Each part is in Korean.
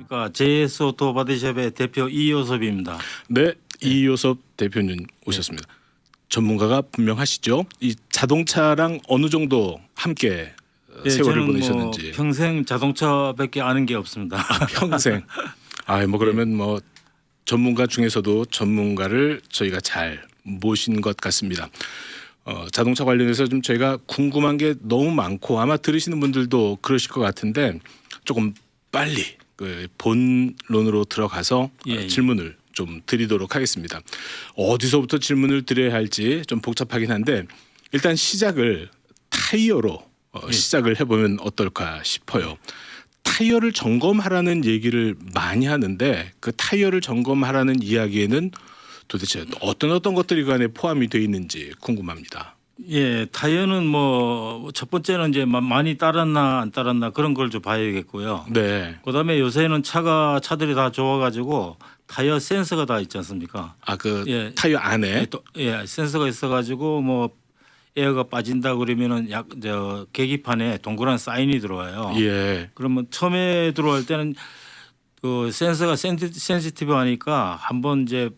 안녕하십니까. JS오토 바디샵의 대표 이효섭입니다. 네, 이효섭 대표님 오셨습니다. 전문가가 분명하시죠. 이 자동차랑 어느 정도 함께 세월을 저는 보내셨는지. 뭐 평생 자동차밖에 아는 게 없습니다. 평생. 뭐 그러면 뭐 전문가 중에서도 전문가를 저희가 잘 모신 것 같습니다. 자동차 관련해서 좀 저희가 궁금한 게 너무 많고 아마 들으시는 분들도 그러실 것 같은데 조금 빨리 그 본론으로 들어가서 예. 질문을 좀 드리도록 하겠습니다. 어디서부터 질문을 드려야 할지 좀 복잡하긴 한데 일단 시작을 타이어로 시작을 해보면 어떨까 싶어요. 타이어를 점검하라는 얘기를 많이 하는데 그 타이어를 점검하라는 이야기에는 도대체 어떤 것들이 그 안에 포함이 되어 있는지 궁금합니다. 예, 타이어는 뭐 첫 번째는 이제 많이 따랐나 안 따랐나 그런 걸 좀 봐야겠고요. 네. 그다음에 요새는 차들이 다 좋아가지고 타이어 센서가 다 있지 않습니까? 그 예. 타이어 안에 센서가 있어가지고 뭐 에어가 빠진다 그러면은 계기판에 동그란 사인이 들어와요. 예. 그러면 처음에 들어올 때는 그 센서가 센시티브하니까 한번 이제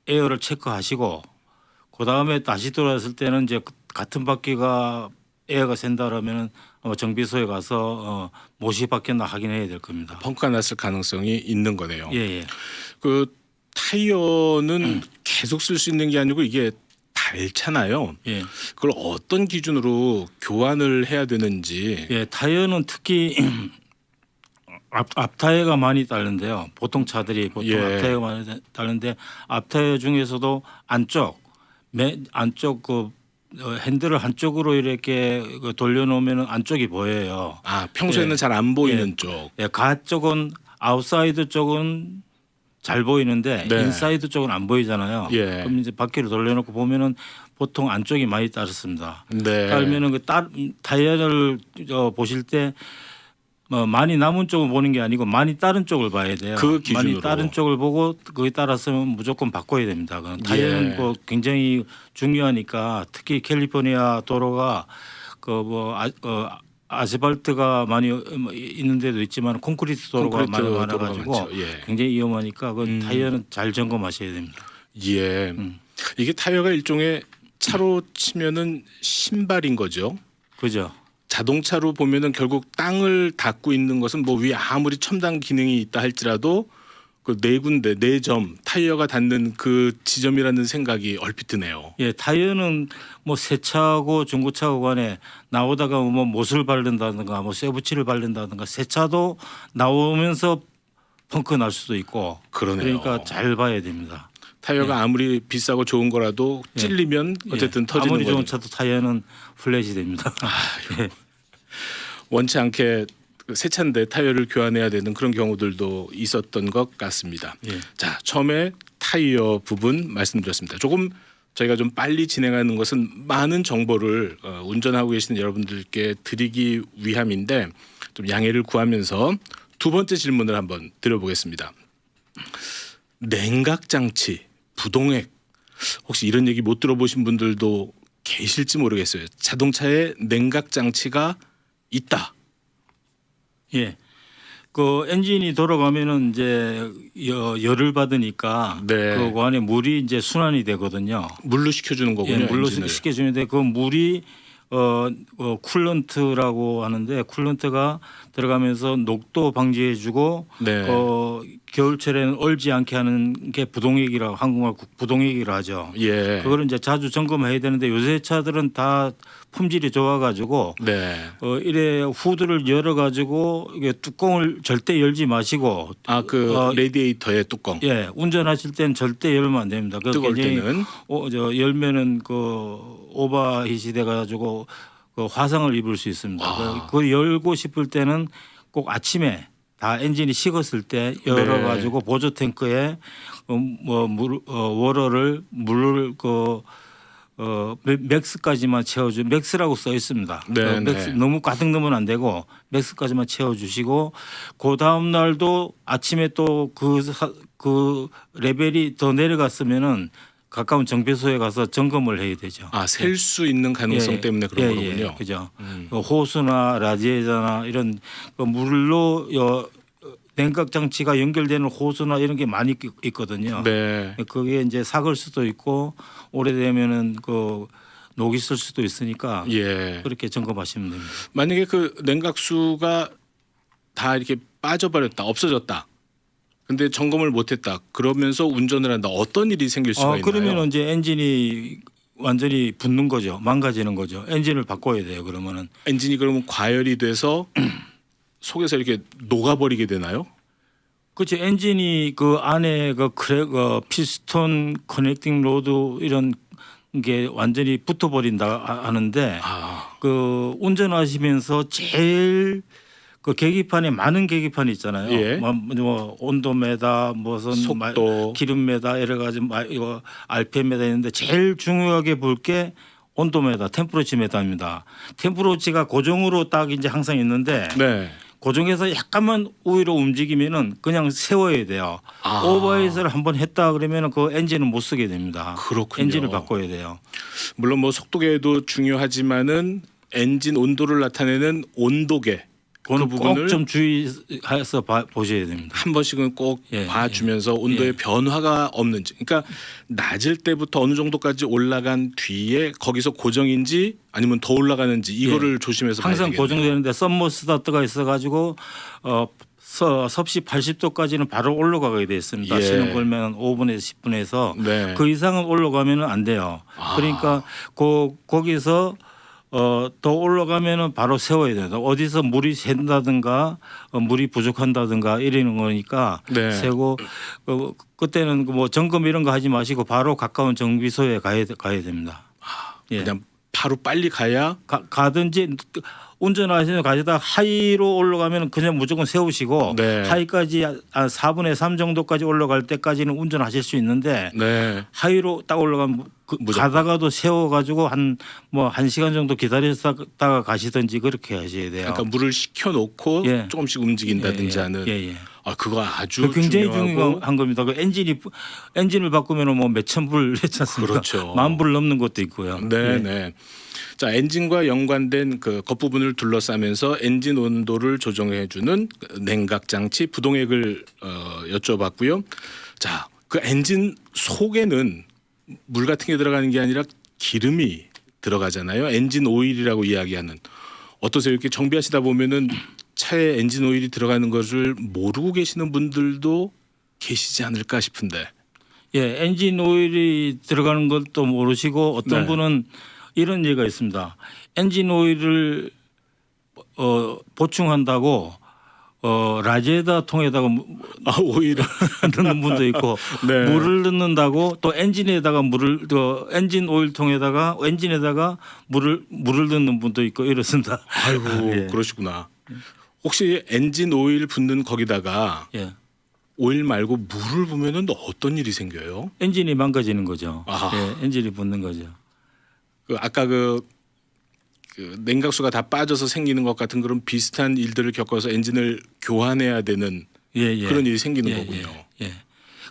에어를 체크하시고 그 다음에 다시 돌아왔을 때는 이제 같은 바퀴가 에어가 샌다 그러면은 정비소에 가서 못이 바뀌었나 확인해야 될 겁니다. 펑크가 났을 가능성이 있는 거네요. 예. 그 타이어는 계속 쓸 수 있는 게 아니고 이게 닳잖아요. 예. 그걸 어떤 기준으로 교환을 해야 되는지. 예, 타이어는 특히 앞 타이어가 많이 따르는데요. 보통 차들이 예. 앞 타이어가 많이 따르는데 앞 타이어 중에서도 안쪽 그 핸들을 한쪽으로 이렇게 돌려놓으면 안쪽이 보여요. 평소에는 예. 잘 안 보이는 쪽. 예, 가 쪽은 아웃사이드 쪽은 잘 보이는데 네. 인사이드 쪽은 안 보이잖아요. 예. 그럼 이제 바퀴를 돌려놓고 보면은 보통 안쪽이 많이 따르습니다. 네. 따르면은 타이어를 보실 때 많이 남은 쪽을 보는 게 아니고 많이 따른 쪽을 봐야 돼요. 그 기준으로. 많이 따른 쪽을 보고 거기에 따라서는 무조건 바꿔야 됩니다. 타이어는 뭐 굉장히 중요하니까 특히 캘리포니아 도로가 아스팔트가 많이 있는 데도 있지만 콘크리트 도로가 많아가지고 예. 굉장히 위험하니까 그 타이어는 잘 점검하셔야 됩니다. 예. 이게 타이어가 일종의 차로 치면은 신발인 거죠. 그죠? 자동차로 보면은 결국 땅을 닦고 있는 것은 뭐 위에 아무리 첨단 기능이 있다 할지라도 그 네 군데 네 점 타이어가 닿는 그 지점이라는 생각이 얼핏 드네요. 예, 타이어는 뭐 새 차하고 중고차하고 간에 나오다가 뭐 못을 바른다든가 뭐 쇠붙이를 바른다든가 새 차도 나오면서 펑크 날 수도 있고 그러네요. 그러니까 잘 봐야 됩니다. 타이어가 아무리 비싸고 좋은 거라도 찔리면 어쨌든 터지는 아무리 좋은 거죠. 차도 타이어는 플랫이 됩니다. 예. 원치 않게 새 차인데 타이어를 교환해야 되는 그런 경우들도 있었던 것 같습니다. 예. 자, 처음에 타이어 부분 말씀드렸습니다. 조금 저희가 좀 빨리 진행하는 것은 많은 정보를 운전하고 계시는 여러분들께 드리기 위함인데 좀 양해를 구하면서 두 번째 질문을 한번 드려보겠습니다. 냉각 장치, 부동액 혹시 이런 얘기 못 들어보신 분들도 계실지 모르겠어요. 자동차에 냉각 장치가 있다. 예. 그 엔진이 돌아가면은 이제 열을 받으니까 네. 그 안에 물이 이제 순환이 되거든요. 물로 식혀주는 거군요. 예, 물로 엔진을. 식혀주는데 그 물이 쿨런트라고 하는데 쿨런트가 들어가면서 녹도 방지해주고 네. 겨울철에는 얼지 않게 하는 게 부동액이라고 한국말 부동액이라 하죠. 예. 그거를 이제 자주 점검해야 되는데 요새 차들은 다 품질이 좋아가지고 네. 이래 후드를 열어가지고 이게 뚜껑을 절대 열지 마시고 레디에이터의 뚜껑. 예 운전하실 땐 절대 열면 안 됩니다. 뜨거울 때는 열면은 오버히트 돼가지고 화상을 입을 수 있습니다. 그 열고 싶을 때는 꼭 아침에 다 엔진이 식었을 때 열어가지고 보조 탱크에 물을 맥스까지만 맥스라고 써 있습니다. 네, 맥스 너무 가득 넣으면 안 되고 맥스까지만 채워주시고 그 다음 날도 아침에 또 그 레벨이 더 내려갔으면은 가까운 정비소에 가서 점검을 해야 되죠. 셀 수 있는 가능성 때문에 그런 거군요. 그죠. 호수나 라디에이터나 이런 물로 냉각 장치가 연결되는 호수나 이런 게 많이 있거든요. 네. 그게 이제 삭을 수도 있고 오래되면은 그 녹이 쓸 수도 있으니까 예. 그렇게 점검하시면 됩니다. 만약에 그 냉각수가 다 이렇게 빠져버렸다, 없어졌다. 근데 점검을 못했다. 그러면서 운전을 한다. 어떤 일이 생길 수가 있나요? 그러면 이제 엔진이 완전히 붙는 거죠. 망가지는 거죠. 엔진을 바꿔야 돼요. 그러면은 엔진이 그러면 과열이 돼서 속에서 이렇게 녹아버리게 되나요? 그렇죠. 엔진이 그 안에 피스톤 커넥팅 로드 이런 게 완전히 붙어버린다 하는데 아, 그 운전하시면서 제일 그 계기판에 많은 계기판이 있잖아요. 예. 뭐 온도메다 무슨 속도. 기름메다 여러 가지 이거 RPM메다 있는데 제일 중요하게 볼 게 온도메다 템프로치메다입니다. 템프로치가 고정으로 딱 이제 항상 있는데 네. 고정해서 약간만 우위로 움직이면은 그냥 세워야 돼요. 아. 오버헤이스를 한번 했다 그러면은 그 엔진은 못 쓰게 됩니다. 그렇군요. 엔진을 바꿔야 돼요. 물론 뭐 속도계도 중요하지만은 엔진 온도를 나타내는 온도계 그 그건 부분을 꼭 좀 주의해서 보셔야 됩니다. 한 번씩은 꼭 예, 봐주면서 온도의 예. 변화가 없는지, 그러니까 낮을 때부터 어느 정도까지 올라간 뒤에 거기서 고정인지 아니면 더 올라가는지 이거를 조심해서 봐야 항상 되겠네요. 고정되는데 썸머스타트가 있어가지고 섭씨 80도까지는 바로 올라가게 돼 있습니다. 예. 시동 걸면 5분에서 10분에서 네. 그 이상은 올라가면은 안 돼요. 아. 그러니까 거기서 더 올라가면은 바로 세워야 된다. 어디서 물이 샌다든가 물이 부족한다든가 이러는 거니까 네. 세고 그때는 뭐 점검 이런 거 하지 마시고 바로 가까운 정비소에 가야 됩니다. 예. 그냥 바로 빨리 가야. 가든지 운전하시는 가시다 하이로 올라가면 그냥 무조건 세우시고 네. 하이까지 한 4분의 3 정도까지 올라갈 때까지는 운전하실 수 있는데 네. 하이로 딱 올라가면 무조건. 가다가도 세워가지고 한 1시간 정도 기다렸다가 가시든지 그렇게 하셔야 돼요. 그러니까 물을 식혀놓고 예. 조금씩 움직인다든지 예, 예. 하는. 예, 예. 아, 그거 아주 굉장히 중요하고. 중요한 겁니다. 그 엔진을 바꾸면 뭐 몇천 불 했지 않습니까? 그렇죠. 만 불 넘는 것도 있고요. 네, 예. 네. 자, 엔진과 연관된 그 겉부분을 둘러싸면서 엔진 온도를 조정해주는 냉각 장치 부동액을 여쭤봤고요. 자, 그 엔진 속에는 물 같은 게 들어가는 게 아니라 기름이 들어가잖아요. 엔진 오일이라고 이야기하는. 어떠세요? 이렇게 정비하시다 보면은 차에 엔진 오일이 들어가는 것을 모르고 계시는 분들도 계시지 않을까 싶은데. 예, 엔진 오일이 들어가는 것도 모르시고 어떤 네. 분은 이런 얘기가 있습니다. 엔진 오일을 보충한다고 라제다 통에다가 아, 오히려. 넣는 분도 있고 네. 물을 넣는다고 또 엔진에다가 엔진 오일 통에다가 엔진에다가 물을 넣는 분도 있고 이렇습니다. 아이고, 예. 그러시구나. 혹시 엔진 오일 붓는 거기다가 예. 오일 말고 물을 부으면은 어떤 일이 생겨요? 엔진이 망가지는 거죠. 아하. 예, 엔진이 붙는 거죠. 그 아까 그 냉각수가 다 빠져서 생기는 것 같은 그런 비슷한 일들을 겪어서 엔진을 교환해야 되는 예, 예. 그런 일이 생기는 예, 거군요. 예. 예.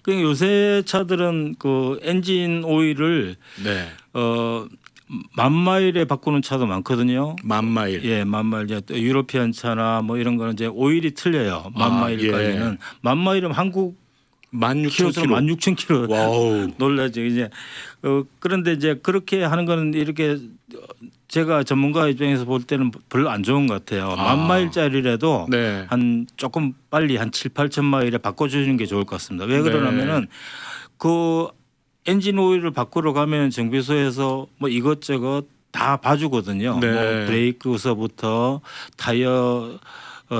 그러니까 요새 차들은 그 엔진 오일을 네, 10,000마일에 바꾸는 차도 많거든요. 10,000마일. 예, 10,000마일. 이제 또 유러피안 차나 뭐 이런 거는 이제 오일이 틀려요. 아, 10,000마일까지는. 예. 10,000마일이면 한국 16,000km. 16,000km. 와우. 놀라죠. 이제 그런데 이제 그렇게 하는 거는 이렇게 제가 전문가 입장에서 볼 때는 별로 안 좋은 것 같아요. 아. 10,000마일짜리라도 네. 한 조금 빨리 한 7,000~8,000마일에 바꿔주는 게 좋을 것 같습니다. 왜 그러냐면은 그 엔진 오일을 바꾸러 가면 정비소에서 뭐 이것저것 다 봐주거든요. 네. 뭐 브레이크서부터 타이어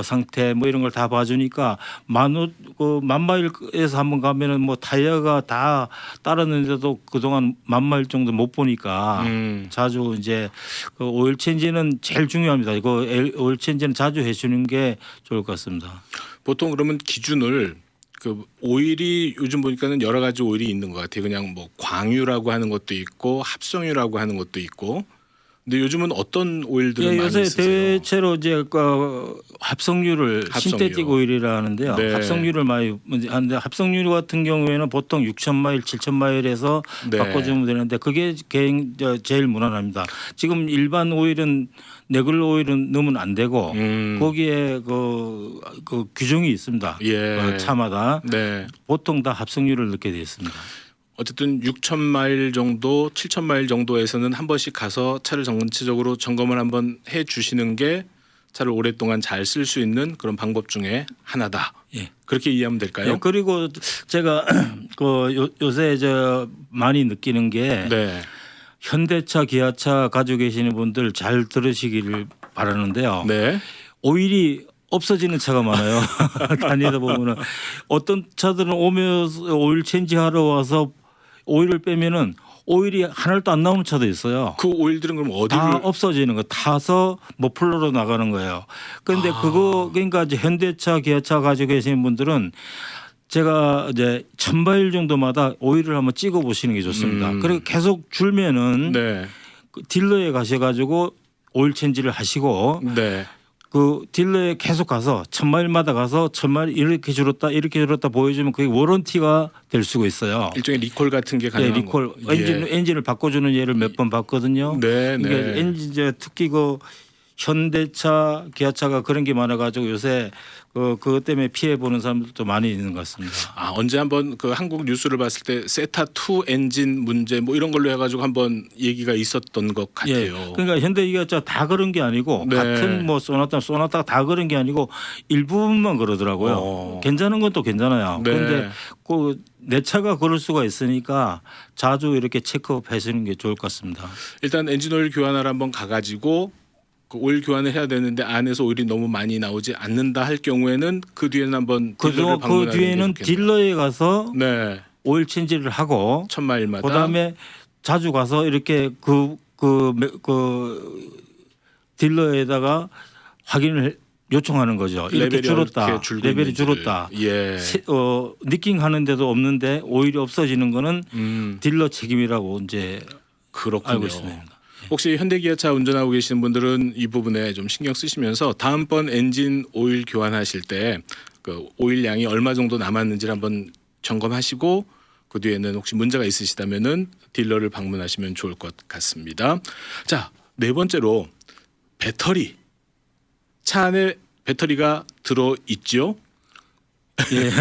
상태 뭐 이런 걸 다 봐주니까 10,000마일에서 한번 가면은 뭐 타이어가 다 따랐는데도 그동안 10,000마일 정도 못 보니까 자주 이제 그 오일 체인지는 제일 중요합니다. 이거 오일 체인지는 자주 해주는 게 좋을 것 같습니다. 보통 그러면 기준을 그 오일이 요즘 보니까는 여러 가지 오일이 있는 것 같아요. 그냥 뭐 광유라고 하는 것도 있고 합성유라고 하는 것도 있고. 근데 요즘은 어떤 오일들을 예, 많이 요새 쓰세요? 대체로 이제 합성유를 합성유. 신테틱 오일이라 하는데요. 네. 합성유를 많이 하는데 합성유 같은 경우에는 보통 6,000마일, 7,000마일에서 네. 바꿔주면 되는데 그게 제일 무난합니다. 지금 일반 오일은 네글 오일은 넣으면 안 되고 거기에 그 규정이 있습니다. 예. 차마다 네. 보통 다 합성유를 넣게 되어 있습니다. 어쨌든 6,000마일 정도, 7,000마일 정도에서는 한 번씩 가서 차를 전체적으로 점검을 한번 해 주시는 게 차를 오랫동안 잘 쓸 수 있는 그런 방법 중에 하나다. 예. 그렇게 이해하면 될까요? 예, 그리고 제가 요새 많이 느끼는 게 네. 현대차, 기아차 가지고 계시는 분들 잘 들으시기를 바라는데요. 네. 오일이 없어지는 차가 많아요. 다니다 보면은 어떤 차들은 오면서 오일 체인지하러 와서 오일을 빼면은 오일이 하나도 안 나오는 차도 있어요. 그 오일들은 그럼 어디를 다 없어지는 거 타서 머플러로 나가는 거예요. 그런데 그러니까 이제 현대차, 기아차 가지고 계시는 분들은 제가 이제 1,000마일 정도마다 오일을 한번 찍어 보시는 게 좋습니다. 그리고 계속 줄면은 네. 그 딜러에 가셔가지고 오일 체인지를 하시고 네. 그 딜러에 계속 가서 1,000마일마다 가서 1,000마일 이렇게 줄었다 보여주면 그게 워런티가 될 수가 있어요. 일종의 리콜 같은 게 예, 가능한 리콜 거. 엔진을 바꿔주는 예를 몇 번 봤거든요. 네, 이게 네. 엔진 특히 그 현대차, 기아차가 그런 게 많아가지고 요새 그것 때문에 피해 보는 사람들도 많이 있는 것 같습니다. 아, 언제 한번 그 한국 뉴스를 봤을 때 세타 2 엔진 문제 뭐 이런 걸로 해가지고 한번 얘기가 있었던 것 같아요. 예, 그러니까 현대 기아차 다 그런 게 아니고 네. 같은 뭐 소나타가 다 그런 게 아니고 일부분만 그러더라고요. 괜찮은 건 또 괜찮아요. 네. 그런데 그 내 차가 그럴 수가 있으니까 자주 이렇게 체크업 하시는 게 좋을 것 같습니다. 일단 엔진 오일 교환하러 한번 가가지고 그 오일 교환을 해야 되는데 안에서 오일이 너무 많이 나오지 않는다 할 경우에는 그 뒤에는 한번 딜러를 그 방문하는 뒤에는 게 좋겠네요. 딜러에 가서 네. 오일 체인지를 하고 1,000마일마다 그다음에 자주 가서 이렇게 그 딜러에다가 확인을 요청하는 거죠. 이렇게 레벨이 줄었다. 어떻게 줄고 레벨이 있는지를. 줄었다. 예. 니킹하는데도 없는데 오일이 없어지는 거는 딜러 책임이라고 이제 그렇군요. 알고 있습니다. 혹시 현대기아차 운전하고 계시는 분들은 이 부분에 좀 신경 쓰시면서 다음번 엔진 오일 교환하실 때 그 오일 양이 얼마 정도 남았는지를 한번 점검하시고 그 뒤에는 혹시 문제가 있으시다면은 딜러를 방문하시면 좋을 것 같습니다. 자, 네 번째로 배터리. 차 안에 배터리가 들어 있죠. 예.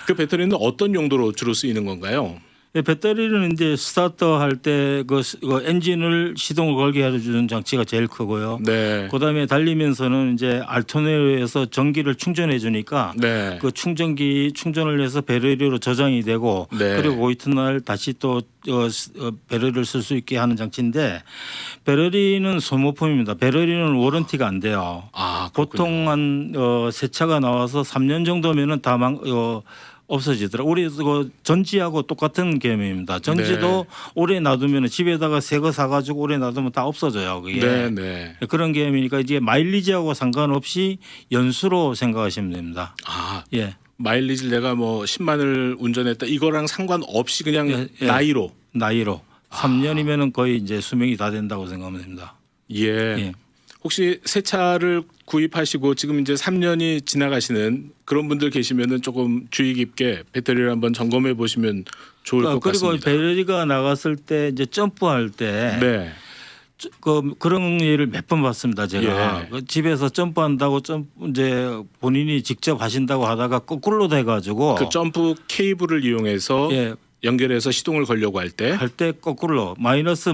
그 배터리는 어떤 용도로 주로 쓰이는 건가요? 예, 배터리는 이제 스타터 할 때 그 엔진을 시동을 걸게 해주는 장치가 제일 크고요. 네. 그다음에 달리면서는 이제 알터네이터에서 전기를 충전해 주니까 네. 그 충전을 해서 배터리로 저장이 되고 네. 그리고 그 이튿날 다시 또 배터리를 쓸 수 있게 하는 장치인데 배터리는 소모품입니다. 배터리는 워런티가 안 돼요. 아, 그렇군요. 보통 한 새 차가 나와서 3년 정도면은 다 없어지더라고요. 우리 그 전지하고 똑같은 개념입니다. 전지도 네. 오래 놔두면 집에다가 새 거 사가지고 오래 놔두면 다 없어져요. 그게 네, 네. 그런 개념이니까 이제 마일리지하고 상관없이 연수로 생각하시면 됩니다. 아, 예, 마일리지를 내가 뭐 10만을 운전했다 이거랑 상관없이 그냥 예, 예. 나이로. 나이로 3년이면은 거의 이제 수명이 다 된다고 생각하면 됩니다. 예. 예. 혹시 새 차를 구입하시고 지금 이제 3년이 지나가시는 그런 분들 계시면은 조금 주의 깊게 배터리를 한번 점검해 보시면 좋을 것 그리고 같습니다. 배터리가 나갔을 때 이제 점프할 때 네. 그런 예를 몇 번 봤습니다. 제가 예. 그 집에서 점프한다고 이제 본인이 직접 하신다고 하다가 거꾸로 돼가지고 그 점프 케이블을 이용해서 예, 연결해서 시동을 걸려고 할 때. 할 때 거꾸로 마이너스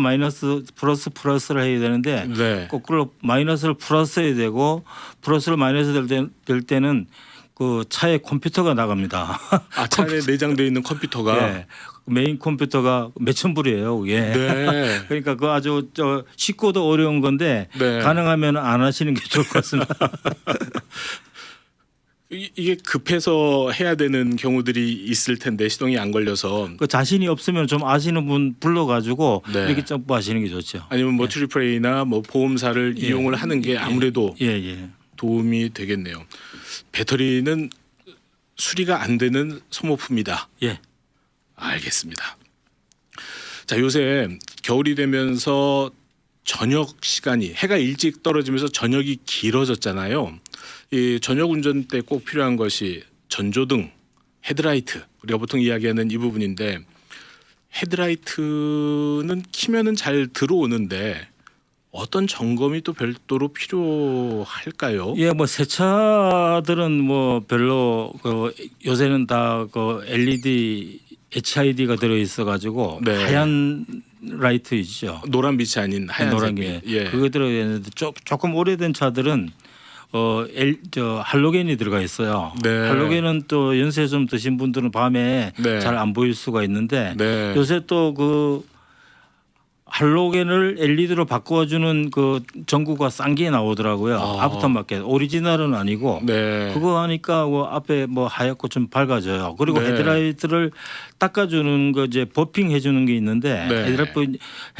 플러스를 해야 되는데 네. 거꾸로 마이너스를 플러스 해야 되고 플러스를 마이너스 될 때는 그 차에 컴퓨터가 나갑니다. 아, 차 안에 내장되어 있는 컴퓨터가. 예. 메인 컴퓨터가 몇천 불이에요. 그게. 네. 그러니까 그 아주 쉽고도 어려운 건데 네. 가능하면 안 하시는 게 좋을 것 같습니다. 이게 급해서 해야 되는 경우들이 있을 텐데 시동이 안 걸려서 그 자신이 없으면 좀 아시는 분 불러가지고 네. 이렇게 점프하시는 게 좋죠. 아니면 뭐 트리플레이나 뭐 보험사를 예. 이용을 하는 게 아무래도 예. 도움이 되겠네요. 배터리는 수리가 안 되는 소모품이다. 예. 알겠습니다. 자, 요새 겨울이 되면서 저녁 시간이 해가 일찍 떨어지면서 저녁이 길어졌잖아요. 이 저녁 운전 때 꼭 필요한 것이 전조등, 헤드라이트. 우리가 보통 이야기하는 이 부분인데 헤드라이트는 키면은 잘 들어오는데 어떤 점검이 또 별도로 필요할까요? 예, 뭐 새 차들은 뭐 별로 그 요새는 다 그 LED, HID가 들어 있어 가지고 네. 하얀 라이트 있죠. 노란 빛이 아닌 노란 하얀색 게 빛. 예. 그거 들어 있는데 조금 오래된 차들은 할로겐이 들어가 있어요. 네. 할로겐은 또 연세 좀 드신 분들은 밤에 네. 잘 안 보일 수가 있는데 네. 요새 또 그 할로겐을 LED로 바꿔주는 그 전구가 싼 게 나오더라고요. 아. 아프터마켓 오리지널은 아니고 네. 그거 하니까 뭐 앞에 뭐 하얗고 좀 밝아져요. 그리고 네. 헤드라이트를 닦아주는 거 이제 버핑 해주는 게 있는데 네.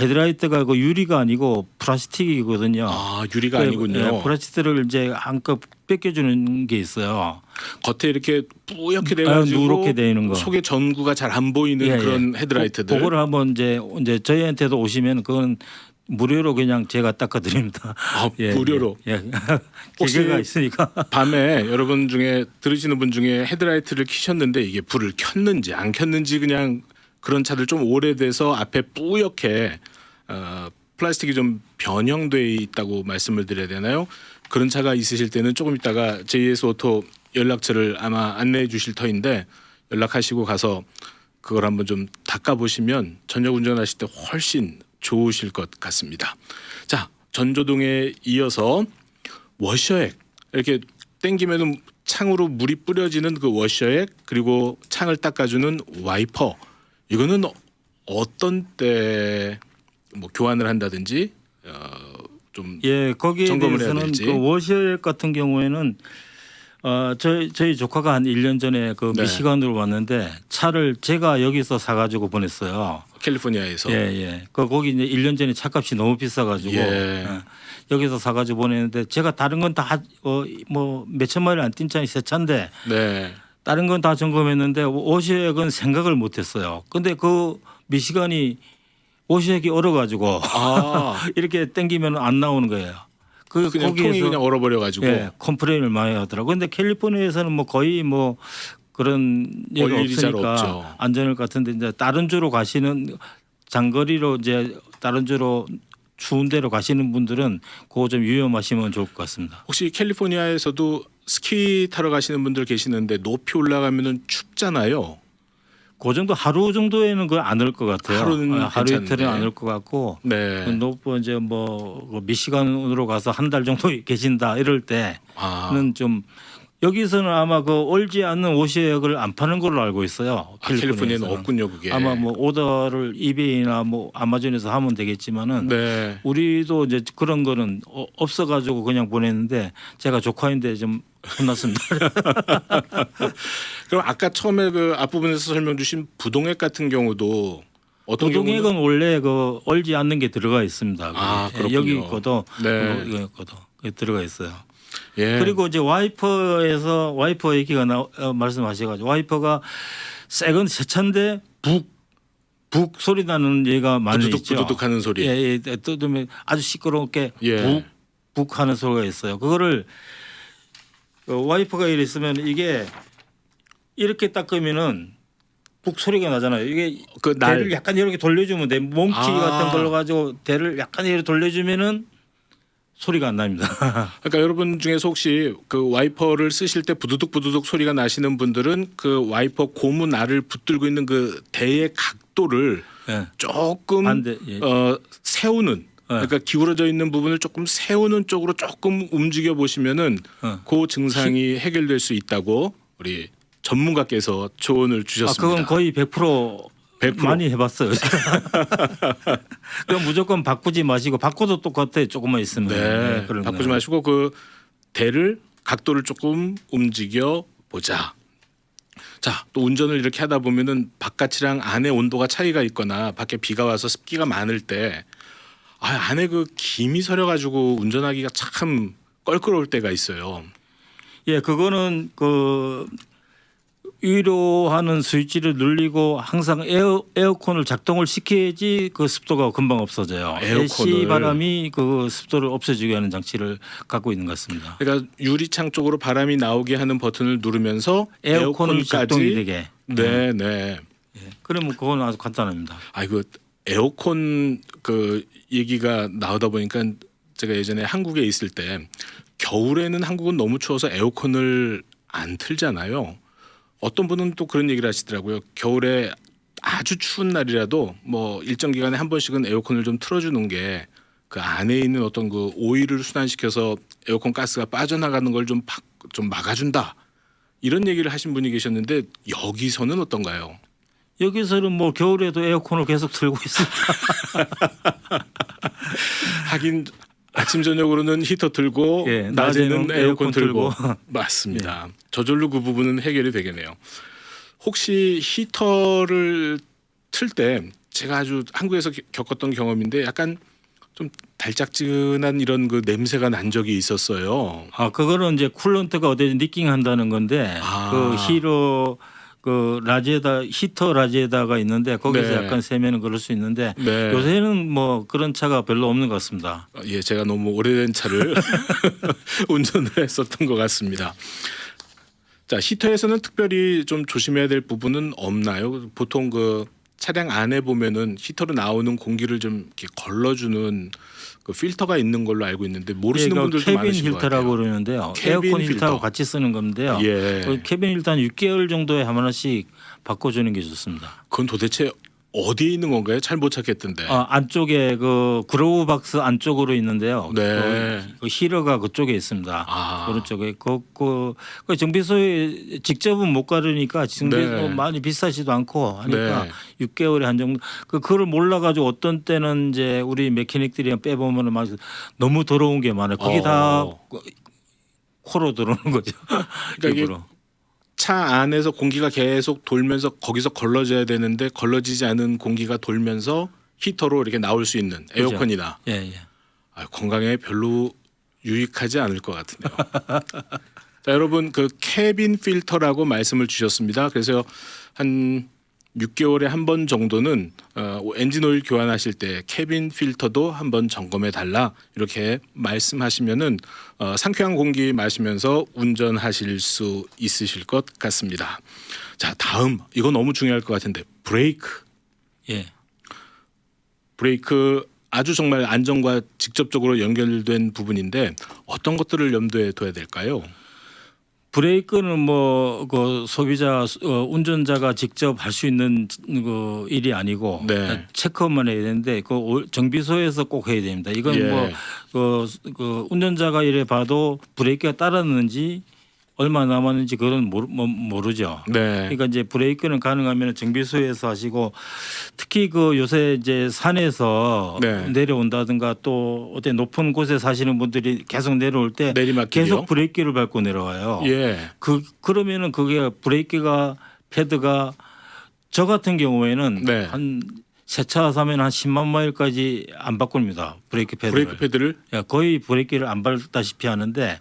헤드라이트가 그 유리가 아니고 플라스틱이거든요. 아, 유리가 그, 아니군요. 예, 플라스틱을 이제 한껏 뺏겨주는 게 있어요. 겉에 이렇게 뿌옇게 돼가지고 누렇게 돼 있는 거. 속에 전구가 잘 안 보이는 예, 그런 예. 헤드라이트들. 그거를 한번 이제 저희한테도 오시면 그건 무료로 그냥 제가 닦아드립니다. 아, 무료로. 예. 혹시 기계가 있으니까. 밤에 여러분 중에 들으시는 분 중에 헤드라이트를 켜셨는데 이게 불을 켰는지 안 켰는지 그냥 그런 차들 좀 오래돼서 앞에 뿌옇게 플라스틱이 좀 변형돼 있다고 말씀을 드려야 되나요? 그런 차가 있으실 때는 조금 있다가 JS 오토 연락처를 아마 안내해 주실 터인데 연락하시고 가서 그걸 한번 좀 닦아 보시면 저녁 운전하실 때 훨씬 좋으실 것 같습니다. 자, 전조등에 이어서 워셔액 이렇게 땡기면은 창으로 물이 뿌려지는 그 워셔액 그리고 창을 닦아주는 와이퍼 이거는 어떤 때 뭐 교환을 한다든지 좀 예, 거기에 점검을 해야 대해서는 될지. 그 워셔액 같은 경우에는 저희 조카가 한 1년 전에 그 네. 미시간으로 왔는데 차를 제가 여기서 사가지고 보냈어요. 캘리포니아에서 예, 예. 거기 이제 1년 전에 차값이 너무 비싸가지고 예. 여기서 사가지고 보냈는데 제가 다른 건 다 뭐 몇천 마일 안 뛴 차이 새 차인데 네. 다른 건 다 점검했는데 워셔액은 생각을 못했어요. 근데 그 미시간이 워셔액이 얼어가지고 아 이렇게 땡기면 안 나오는 거예요. 그 그냥 거기에서 통이 그냥 얼어버려 가지고 예, 컴플레인을 많이 하더라고요. 근데 캘리포니아에서는 뭐 거의 뭐 그런 얘기가 올 일이 잘 없으니까 없죠. 안전할 것 같은데 이제 다른 주로 가시는 장거리로 이제 다른 주로 추운 데로 가시는 분들은 그거 좀 유념하시면 좋을 것 같습니다. 혹시 캘리포니아에서도 스키 타러 가시는 분들 계시는데 높이 올라가면은 춥잖아요. 그 정도 하루 정도에는 그걸 안 올 것 같아요. 하루는 하루 괜찮은데. 이틀은 안 올 것 같고 네. 높고 이제 뭐 미시간으로 가서 한 달 정도 계신다 이럴 때는 아, 좀 여기서는 아마 그 얼지 않는 워셔액을 안 파는 걸로 알고 있어요. 캘리포니아는 캘리포니아에서는. 없군요, 그게. 아마 뭐 오더를 이베이나 뭐 아마존에서 하면 되겠지만은 네. 우리도 이제 그런 거는 없어가지고 그냥 보냈는데 제가 조카인데 좀 혼났습니다. 그럼 아까 처음에 그 앞부분에서 설명 주신 부동액 같은 경우도 어떤 경우는 부동액은 원래 그 얼지 않는 게 들어가 있습니다. 아, 예, 그렇군요. 여기 거도 네. 이거 거도 들어가 있어요. 예. 그리고 이제 와이퍼에서 와이퍼 얘기가 말씀하셔가지고 와이퍼가 새 차인데 북 소리 나는 얘가 많이 부두둑 있죠. 부두둑 하는 소리. 예, 예. 뜯으면 아주 시끄럽게 예. 북 하는 소리가 있어요. 그거를 와이퍼가 이래 있으면 이게 이렇게 닦으면은 북 소리가 나잖아요. 이게 그 대를 날 약간 이렇게 돌려주면 돼. 몽키 아. 같은 걸로 가지고 대를 약간 이렇게 돌려주면은 소리가 안 납니다. 그러니까 여러분 중에서 혹시 그 와이퍼를 쓰실 때 부두둑 부두둑 소리가 나시는 분들은 그 와이퍼 고무 알을 붙들고 있는 그 대의 각도를 예. 조금 반대, 예. 세우는 그러니까 기울어져 있는 부분을 조금 세우는 쪽으로 조금 움직여 보시면은 그 증상이 해결될 수 있다고 우리 전문가께서 조언을 주셨습니다. 그건 거의 100% 100%. 많이 해봤어요. 그럼 무조건 바꾸지 마시고 바꿔도 똑같아 조금만 있으면. 네, 그런 바꾸지 거는. 마시고 그 대를 각도를 조금 움직여 보자. 자, 또 운전을 이렇게 하다 보면은 바깥이랑 안에 온도가 차이가 있거나 밖에 비가 와서 습기가 많을 때 안에 그 김이 서려 가지고 운전하기가 참 껄끄러울 때가 있어요. 예, 그거는 그 위로하는 스위치를 눌리고 항상 에어컨을 작동을 시켜야지 그 습도가 금방 없어져요. 에어컨을. AC 바람이 그 습도를 없애주게 하는 장치를 갖고 있는 것 같습니다. 그러니까 유리창 쪽으로 바람이 나오게 하는 버튼을 누르면서 에어컨이 작동이 에어컨까지. 되게. 네, 네. 예. 그러면 그건 아주 간단합니다. 아이고 에어컨 그 얘기가 나오다 보니까 제가 예전에 한국에 있을 때 겨울에는 한국은 너무 추워서 에어컨을 안 틀잖아요. 어떤 분은 또 그런 얘기를 하시더라고요. 겨울에 아주 추운 날이라도 뭐 일정 기간에 한 번씩은 에어컨을 좀 틀어주는 게 그 안에 있는 어떤 그 오일을 순환시켜서 에어컨 가스가 빠져나가는 걸 좀 막아준다. 이런 얘기를 하신 분이 계셨는데 여기서는 어떤가요? 여기서는 뭐 겨울에도 에어컨을 계속 틀고 있습니다. 하긴 아침 저녁으로는 히터 틀고 예, 낮에는 낮에는 에어컨 에어컨 틀고 틀고. 맞습니다. 저절로 그 부분은 해결이 되겠네요. 혹시 히터를 틀 때 제가 아주 한국에서 겪었던 경험인데 약간 좀 달짝지근한 이런 그 냄새가 난 적이 있었어요. 아, 그거는 이제 쿨런트가 어디 니킹한다는 건데 아. 그 히로 그 라지에다 히터 라지에다가 있는데 거기서 네. 약간 세면은 그럴 수 있는데 네. 요새는 뭐 그런 차가 별로 없는 것 같습니다. 예, 제가 너무 오래된 차를 운전을 했었던 것 같습니다. 자, 히터에서는 특별히 좀 조심해야 될 부분은 없나요? 보통 그 차량 안에 보면은 히터로 나오는 공기를 좀 이렇게 걸러주는 그 필터가 있는 걸로 알고 있는데 모르시는 얘가 분들도 캐빈 많으신 것 필터라고 같아요. 그러는데요. 캐빈 에어컨 필터. 필터하고 같이 쓰는 건데요. 예. 그 캐빈 필터 한 6개월 정도에 한 번씩 바꿔주는 게 좋습니다. 그건 도대체 어디에 있는 건가요? 잘 못 찾겠던데. 안쪽에 그 그로우 박스 안쪽으로 있는데요. 네. 그 히러가 그쪽에 있습니다. 아. 오른쪽에 그 정비소에 직접은 못 가르니까 정비소 네. 많이 비싸지도 않고 하니까 네. 6개월에 한 정도 그거를 몰라가지고 어떤 때는 이제 우리 메케닉들이 빼보면은 막 너무 더러운 게 많아요. 그게 다 코로 들어오는 거죠. 그러니까 이게 입으로. 차 안에서 공기가 계속 돌면서 거기서 걸러져야 되는데 걸러지지 않은 공기가 돌면서 히터로 이렇게 나올 수 있는 그죠. 에어컨이다. 예, 예. 건강에 별로 유익하지 않을 것 같은데요. 자, 여러분 그 캐빈 필터라고 말씀을 주셨습니다. 그래서 한 6개월에 한 번 정도는 엔진 오일 교환하실 때 캐빈 필터도 한번 점검해 달라 이렇게 말씀하시면은 상쾌한 공기 마시면서 운전하실 수 있으실 것 같습니다. 자, 다음 이거 너무 중요할 것 같은데 브레이크. 예. 브레이크 아주 정말 안전과 직접적으로 연결된 부분인데 어떤 것들을 염두에 둬야 될까요? 브레이크는 뭐 그 소비자 운전자가 직접 할 수 있는 그 일이 아니고 네. 체크만 해야 되는데 그 정비소에서 꼭 해야 됩니다. 이건 예. 뭐 그 운전자가 이래 봐도 브레이크가 따랐는지 얼마 남았는지 그건 모르죠. 네. 그러니까 이제 브레이크는 가능하면 정비소에서 하시고 특히 그 요새 이제 산에서 네. 내려온다든가 또 어떤 높은 곳에 사시는 분들이 계속 내려올 때 내리막길이요? 계속 브레이크를 밟고 내려와요. 예. 그러면은 그게 브레이크가 패드가 저 같은 경우에는 네. 한 새 차 사면 한 10만 마일까지 안 바꿉니다. 브레이크 패드를. 브레이크 패드를 예, 거의 브레이크를 안 밟다시피 하는데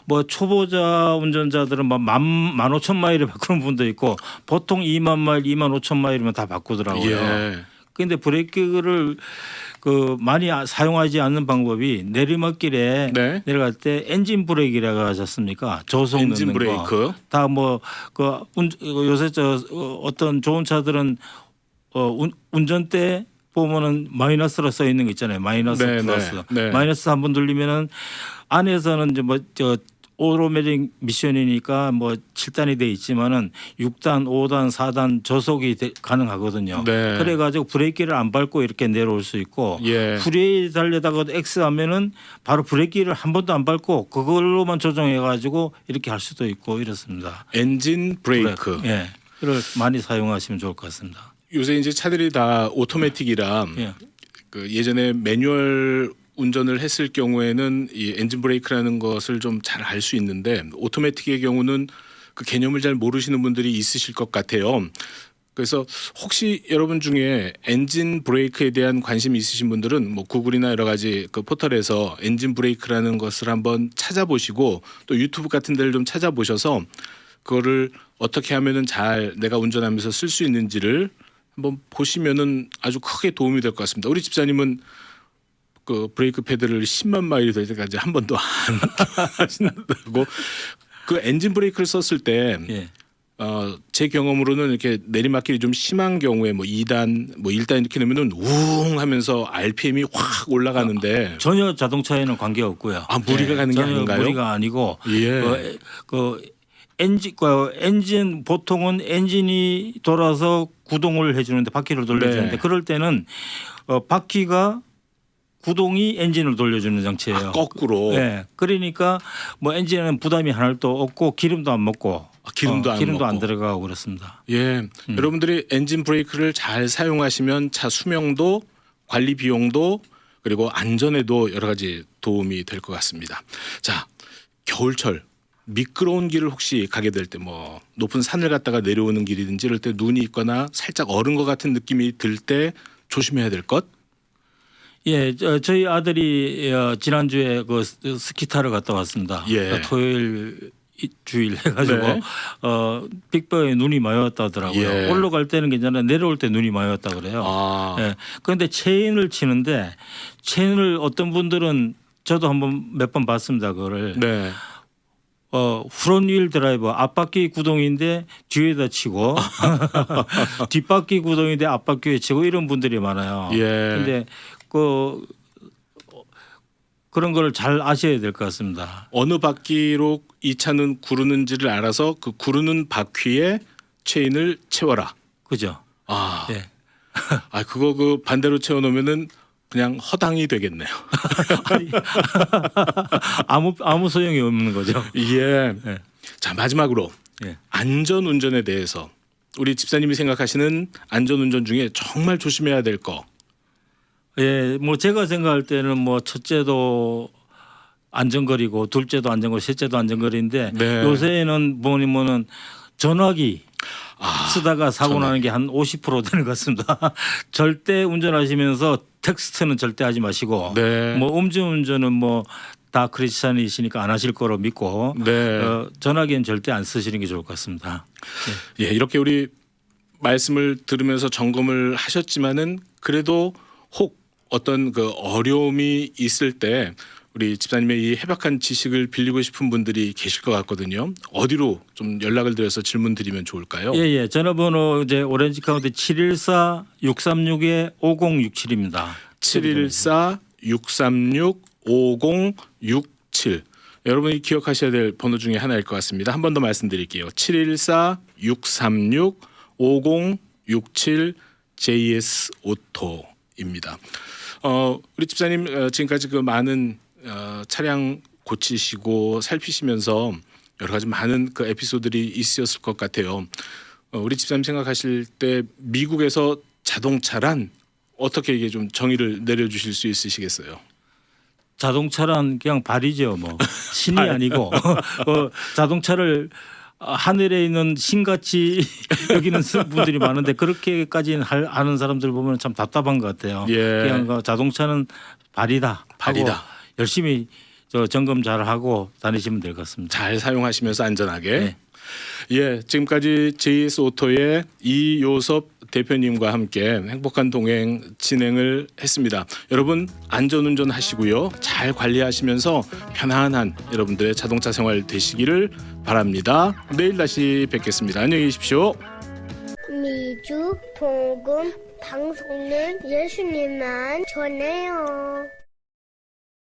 뭐 초보자 운전자들은 막 15,000마일을 바꾸는 분도 있고 보통 2만 마일, 2만 5천 마일이면 다 바꾸더라고요. 예. 그런데 브레이크를 그 많이 사용하지 않는 방법이 내리막길에 네. 내려갈 때 엔진 브레이크라고 하셨습니까? 저속 엔진 넣는 브레이크. 다 뭐 그 요새 어떤 좋은 차들은 운전대 보면은 마이너스로 써 있는 거 있잖아요. 마이너스 네, 플러스. 네, 네. 마이너스 한번 눌리면은 안에서는 이제 뭐 오토매틱 미션이니까 뭐 7단이 돼 있지만은 6단, 5단, 4단 저속이 가능하거든요. 네. 그래 가지고 브레이크를 안 밟고 이렇게 내려올 수 있고 예. 프리에 달려다가도 X 하면은 바로 브레이크를 한 번도 안 밟고 그걸로만 조정해 가지고 이렇게 할 수도 있고 이렇습니다. 엔진 브레이크. 예. 그걸 많이 사용하시면 좋을 것 같습니다. 요새 이제 차들이 다 오토매틱이라 예. 그 예전에 매뉴얼 운전을 했을 경우에는 이 엔진 브레이크라는 것을 좀 잘 알 수 있는데 오토매틱의 경우는 그 개념을 잘 모르시는 분들이 있으실 것 같아요. 그래서 혹시 여러분 중에 엔진 브레이크에 대한 관심이 있으신 분들은 뭐 구글이나 여러 가지 그 포털에서 엔진 브레이크라는 것을 한번 찾아보시고 또 유튜브 같은 데를 좀 찾아보셔서 그거를 어떻게 하면은 잘 내가 운전하면서 쓸 수 있는지를 한번 보시면은 아주 크게 도움이 될 것 같습니다. 우리 집사님은 그 브레이크 패드를 10만 마일이 될 때까지 한 번도 안 하신다고. 그 엔진 브레이크를 썼을 때 예. 제 경험으로는 이렇게 내리막길이 좀 심한 경우에 뭐 2단, 뭐 1단 이렇게 넣으면은 우웅 하면서 RPM이 확 올라가는데 전혀 자동차에는 관계 없고요. 무리가 가는 게 전혀 아닌가요? 무리가 아니고 예. 엔진 보통은 엔진이 돌아서 구동을 해주는데 바퀴를 돌려주는데 네. 그럴 때는 바퀴가 구동이 엔진을 돌려주는 장치예요. 거꾸로. 네. 그러니까 뭐 엔진에는 부담이 하나도 없고 기름도 안 먹고 기름도 안 기름도 안 먹고. 들어가고 그렇습니다. 예, 여러분들이 엔진 브레이크를 잘 사용하시면 차 수명도 관리 비용도 그리고 안전에도 여러 가지 도움이 될 것 같습니다. 자, 겨울철 미끄러운 길을 혹시 가게 될 때 뭐 높은 산을 갔다가 내려오는 길이든지 이럴 때 눈이 있거나 살짝 얼은 것 같은 느낌이 들 때 조심해야 될 것? 예, 저희 아들이 지난주에 그 스키 타러 갔다 왔습니다. 예. 토요일 주일 해가지고 네. 빅버에 눈이 많이 왔다 하더라고요. 예. 올라갈 때는 괜찮아 내려올 때 눈이 많이 왔다 그래요. 예. 그런데 체인을 치는데 체인을 어떤 분들은 저도 한번 몇 번 봤습니다. 그거를 네. 프론트 휠 드라이버 앞바퀴 구동인데 뒤에다 치고 뒷바퀴 구동인데 앞바퀴에 치고 이런 분들이 많아요. 예. 근데 그런 걸 잘 아셔야 될 것 같습니다. 어느 바퀴로 이 차는 구르는지를 알아서 그 구르는 바퀴에 체인을 채워라. 그죠? 예. 그거 그 반대로 채워놓으면은 그냥 허당이 되겠네요. 아무 소용이 없는 거죠. 예. 예. 자, 마지막으로 예. 안전 운전에 대해서 우리 집사님이 생각하시는 안전 운전 중에 정말 조심해야 될 거. 예, 뭐 제가 생각할 때는 뭐 첫째도 안전거리고 둘째도 안전거리, 셋째도 안전거리인데 네. 요새는 뭐냐면은 전화기 쓰다가 사고 전화기. 나는 게 한 50% 되는 것 같습니다. 절대 운전하시면서 텍스트는 절대 하지 마시고 네. 뭐 음주운전은 뭐 다 크리스찬이시니까 안 하실 거로 믿고 네. 전화기는 절대 안 쓰시는 게 좋을 것 같습니다. 예, 이렇게 우리 말씀을 들으면서 점검을 하셨지만은 그래도 혹 어떤 그 어려움이 있을 때 우리 집사님의 이 해박한 지식을 빌리고 싶은 분들이 계실 것 같거든요. 어디로 좀 연락을 드려서 질문 드리면 좋을까요? 예. 전화번호 이제 오렌지 카운티 714-636-5067입니다. 714-636-5067. 여러분이 기억하셔야 될 번호 중에 하나일 것 같습니다. 한 번 더 말씀드릴게요. 714-636-5067 JS 오토입니다. 우리 집사님 지금까지 그 많은 차량 고치시고 살피시면서 여러 가지 많은 그 에피소드들이 있으셨을 것 같아요. 우리 집사님 생각하실 때 미국에서 자동차란 어떻게 이게 좀 정의를 내려주실 수 있으시겠어요? 자동차란 그냥 발이죠, 뭐 신이 아니고 자동차를 하늘에 있는 신같이 여기는 분들이 많은데 그렇게까지는 하는 사람들 보면 참 답답한 것 같아요. 예. 그냥 자동차는 발이다. 발이다. 하고 열심히 점검 잘 하고 다니시면 될 것 같습니다. 잘 사용하시면서 안전하게. 네. 예, 지금까지 JS 오토의 이요섭 대표님과 함께 행복한 동행 진행을 했습니다. 여러분 안전운전 하시고요. 잘 관리하시면서 편안한 여러분들의 자동차 생활 되시기를 바랍니다. 내일 다시 뵙겠습니다. 안녕히 계십시오. 미주 복음 방송은 예수님만 전해요.